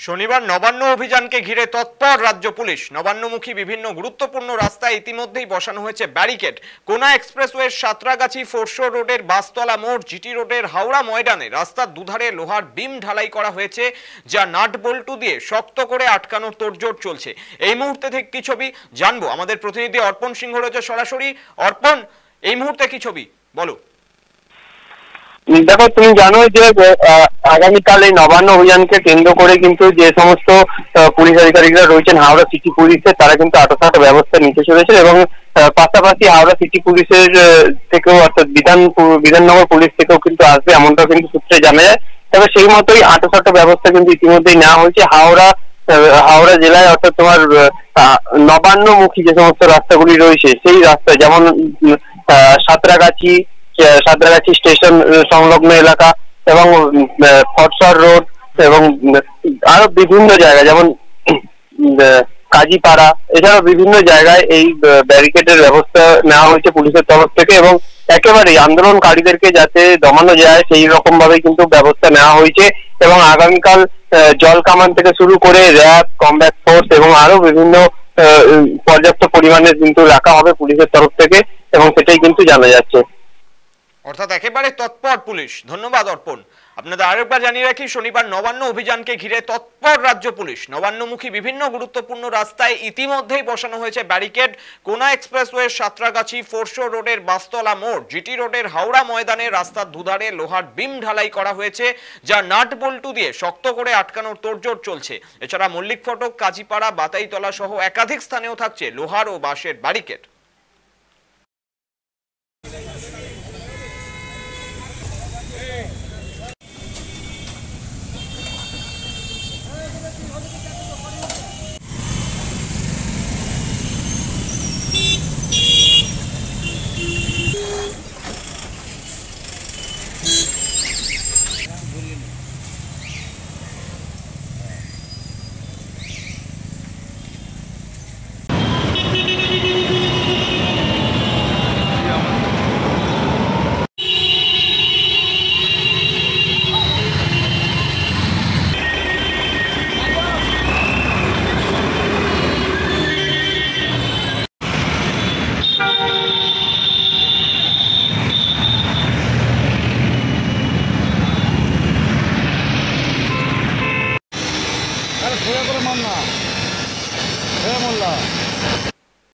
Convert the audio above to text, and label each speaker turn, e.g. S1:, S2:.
S1: শনিবার নবান্ন অভিযানকে ঘিরে তৎপর রাজ্য পুলিশ। নবান্নমুখী বিভিন্ন গুরুত্বপূর্ণ রাস্তায় ইতিমধ্যেই বসানো হয়েছে ব্যারিকেড। কোনা এক্সপ্রেসওয়ের সাঁতরাগাছি ফোরশো রোডের বাসতলা মোড়, জিটি রোডের হাওড়া ময়দানে রাস্তার দুধারে লোহার বিম ঢালাই করা হয়েছে, যা নাট বল্টু দিয়ে শক্ত করে আটকানোর তোড়জোড় চলছে। এই মুহূর্তে থেকে কি ছবি জানবো, আমাদের প্রতিনিধি অর্পণ সিংহ রয়েছে সরাসরি। অর্পণ, এই মুহূর্তে কি ছবি বলো।
S2: দেখো, তুমি জানো যে আগামীকাল এই নবান্ন অভিযানকে কেন্দ্র করে কিন্তু যে সমস্ত পুলিশ আধিকারিকরা রয়েছেন হাওড়া সিটি পুলিশের, তারা কিন্তু আটসাট ব্যবস্থা নিতে চলেছে এবং পাশাপাশি হাওড়া সিটি পুলিশের থেকেও অর্থাৎ বিধাননগর পুলিশ থেকেও কিন্তু আসবে, এমনটাও কিন্তু সূত্রে জানা যায়। তবে সেই মতোই আটসাট ব্যবস্থা কিন্তু ইতিমধ্যেই নেওয়া হয়েছে হাওড়া জেলায়, অর্থাৎ তোমার নবান্নমুখী যে সমস্ত রাস্তাগুলি রয়েছে সেই রাস্তা, যেমন সাঁতরাগাছি স্টেশন সংলগ্ন এলাকা এবং ফটসর রোড এবং আরো বিভিন্ন জায়গা যেমন কাজীপাড়া, এছাড়াও বিভিন্ন জায়গায় এই ব্যারিকেডের ব্যবস্থা নেওয়া হয়েছে পুলিশের তরফ থেকে এবং একেবারেই আন্দোলনকারীদেরকে যাতে দমানো যায় সেই রকম ভাবে কিন্তু ব্যবস্থা নেওয়া হয়েছে। এবং আগামীকাল জল কামান থেকে শুরু করে র্যাব, কমব্যাট ফোর্স এবং আরো বিভিন্ন পর্যাপ্ত পরিমাণে কিন্তু রাখা হবে পুলিশের তরফ থেকে এবং সেটাই কিন্তু জানা যাচ্ছে।
S1: অর্থাৎ একেবারে তৎপর পুলিশ। ধন্যবাদ অর্পণ। আপনাদের আরেকবার জানিয়ে রাখি, শনিবার নবান্ন অভিযানকে ঘিরে তৎপর রাজ্য পুলিশ। নবান্নমুখী বিভিন্ন গুরুত্বপূর্ণ রাস্তায় ইতিমধ্যেই বসানো হয়েছে ব্যারিকেড। কোনা এক্সপ্রেসওয়ে সাঁতরাগাছি ফোরশো রোডের বাসতলা মোড়, জিটি রোডের হাওড়া ময়দানে রাস্তার দুধারে লোহার বিম ঢালাই করা হয়েছে, যা নাট বল্টু দিয়ে শক্ত করে আটকানোর তোড়জোড় চলছে। এছাড়া মল্লিক ফটক, কাজীপাড়া, বাতাইতলা সহ একাধিক স্থানেও থাকছে লোহার ও বাঁশের ব্যারিকেড।